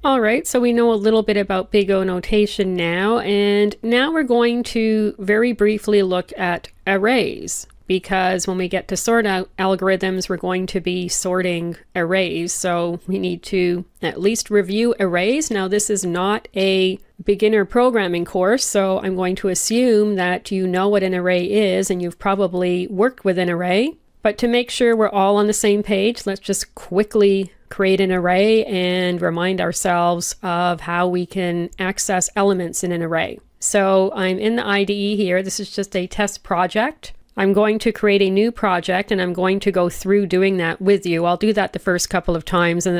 All right, so we know a little bit about big O notation now, and now we're going to very briefly look at arrays, because when we get to sort out algorithms, we're going to be sorting arrays, so we need to at least review arrays. Now, this is not a beginner programming course, so I'm going to assume that you know what an array is and you've probably worked with an array. But to make sure we're all on the same page, let's just quickly create an array and remind ourselves of how we can access elements in an array. So I'm in the IDE here. This is just a test project. I'm going to create a new project and I'm going to go through doing that with you. I'll do that the first couple of times and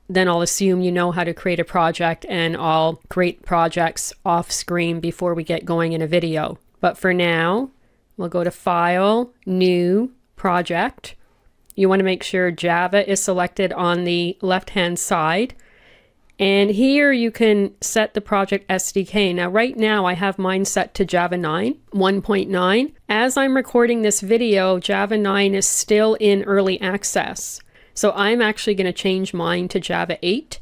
then I'll assume you know how to create a project, and I'll create projects off screen before we get going in a video. But for now, we'll go to File, New, Project. You want to make sure Java is selected on the left-hand side. And here you can set the project SDK. Now, right now I have mine set to Java 9, 1.9. As I'm recording this video, Java 9 is still in early access. So I'm actually going to change mine to Java 8.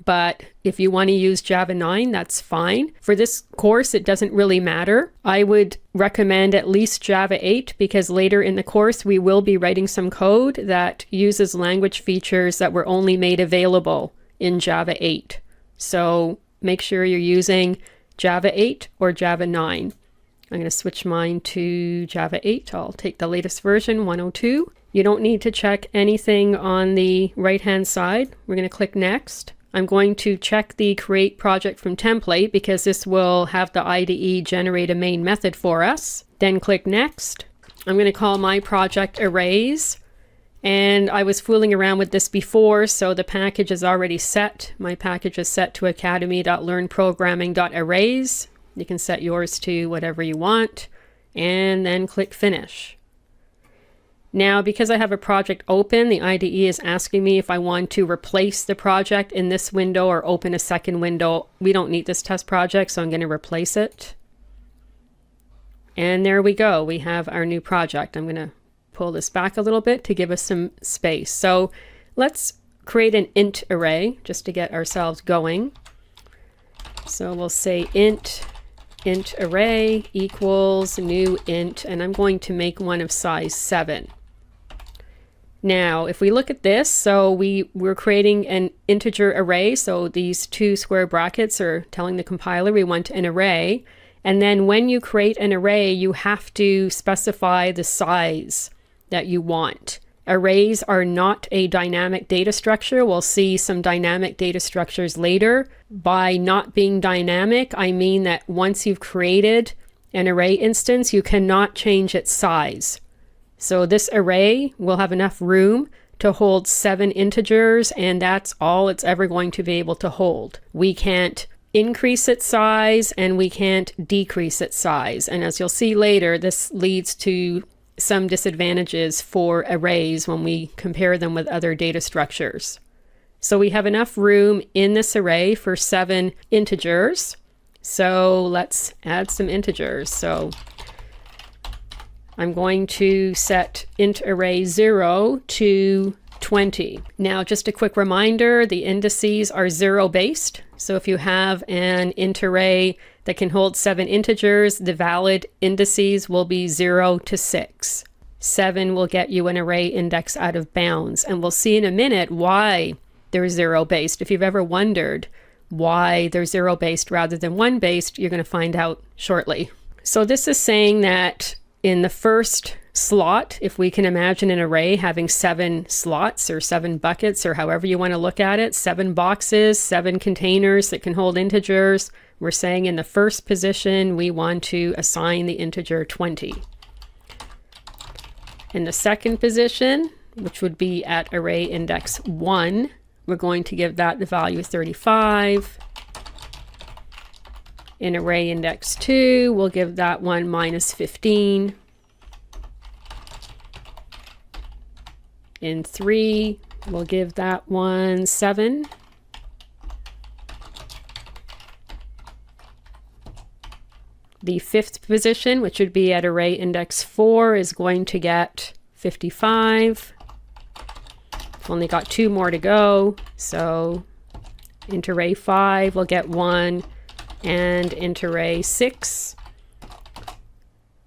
But if you want to use Java 9, that's fine. For this course, it doesn't really matter. I would recommend at least Java 8 because later in the course, we will be writing some code that uses language features that were only made available in Java 8. So make sure you're using Java 8 or Java 9. I'm going to switch mine to Java 8. I'll take the latest version, 102. You don't need to check anything on the right-hand side. We're going to click Next. I'm going to check the Create Project from Template because this will have the IDE generate a main method for us. Then click Next. I'm going to call my project Arrays. And I was fooling around with this before, so the package is already set. My package is set to academy.learnprogramming.arrays. You can set yours to whatever you want, and then click Finish. Now, because I have a project open, the IDE is asking me if I want to replace the project in this window or open a second window. We don't need this test project, so I'm going to replace it. And there we go. We have our new project. I'm going to pull this back a little bit to give us some space. So let's create an int array just to get ourselves going. So we'll say int array equals new int, and I'm going to make one of size 7. Now, if we look at this, so we're creating an integer array. So these two square brackets are telling the compiler we want an array. And then when you create an array, you have to specify the size that you want. Arrays are not a dynamic data structure. We'll see some dynamic data structures later. By not being dynamic, I mean that once you've created an array instance, you cannot change its size. So this array will have enough room to hold 7 integers, and that's all it's ever going to be able to hold. We can't increase its size and we can't decrease its size. And as you'll see later, this leads to some disadvantages for arrays when we compare them with other data structures. So we have enough room in this array for 7 integers. So let's add some integers. So I'm going to set int array 0 to 20. Now, just a quick reminder, the indices are 0 based. So if you have an int array that can hold 7 integers, the valid indices will be 0 to 6. 7 will get you an array index out of bounds. And we'll see in a minute why they're 0 based. If you've ever wondered why they're 0 based rather than 1 based, you're going to find out shortly. So this is saying that in the first slot, if we can imagine an array having 7 slots or 7 buckets or however you want to look at it, 7 boxes, 7 containers that can hold integers, we're saying in the first position we want to assign the integer 20. In the second position, which would be at array index 1, we're going to give that the value 35. In array index 2, we'll give that one minus 15. In 3, we'll give that one 7. The fifth position, which would be at array index 4, is going to get 55. I've only got 2 more to go, so int array 5 will get 1, and int array 6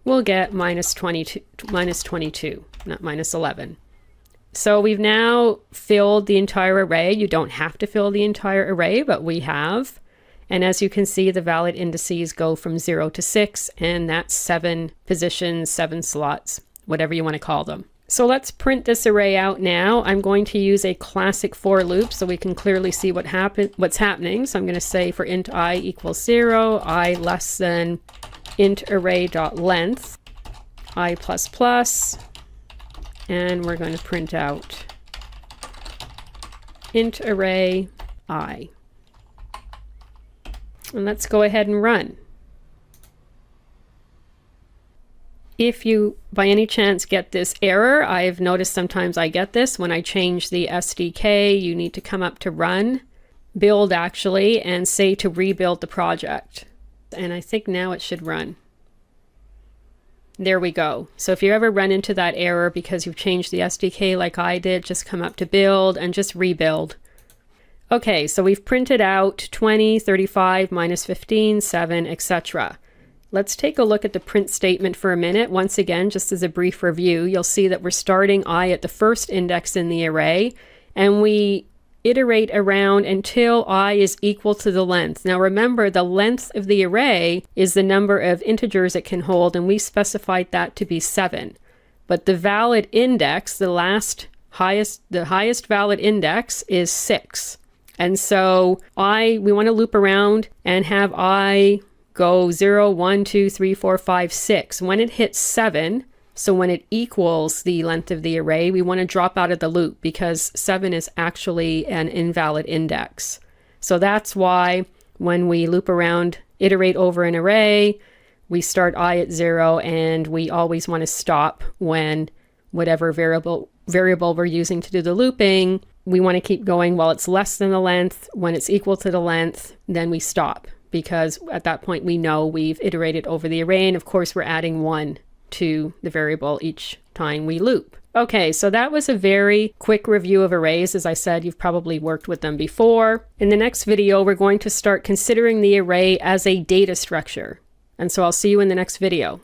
will get minus 22, not minus 11. So we've now filled the entire array. You don't have to fill the entire array, but we have. And as you can see, the valid indices go from 0 to 6, and that's 7 positions, 7 slots, whatever you want to call them. So let's print this array out now. I'm going to use a classic for loop so we can clearly see what's happening. So I'm going to say for int I equals 0, I less than int array.length, I plus plus, and we're going to print out int array I. And let's go ahead and run. If you by any chance get this error, I've noticed sometimes I get this when I change the SDK, you need to come up to run, build actually, and say to rebuild the project. And I think now it should run. There we go. So if you ever run into that error because you've changed the SDK like I did, just come up to build and just rebuild. Okay, so we've printed out 20, 35, minus 15, 7, etc. Let's take a look at the print statement for a minute. Once again, just as a brief review, you'll see that we're starting I at the first index in the array, and we iterate around until I is equal to the length. Now remember, the length of the array is the number of integers it can hold, and we specified that to be 7. But the valid index, the highest valid index is 6. And so we want to loop around and have I go 0, 1, 2, 3, 4, 5, 6. When it hits 7, so when it equals the length of the array, we want to drop out of the loop because 7 is actually an invalid index. So that's why when we loop around, iterate over an array, we start I at 0, and we always want to stop when whatever variable we're using to do the looping, we want to keep going while it's less than the length. When it's equal to the length, then we stop, because at that point we know we've iterated over the array, and of course we're adding 1 to the variable each time we loop. Okay, so that was a very quick review of arrays. As I said, you've probably worked with them before. In the next video, we're going to start considering the array as a data structure. And so I'll see you in the next video.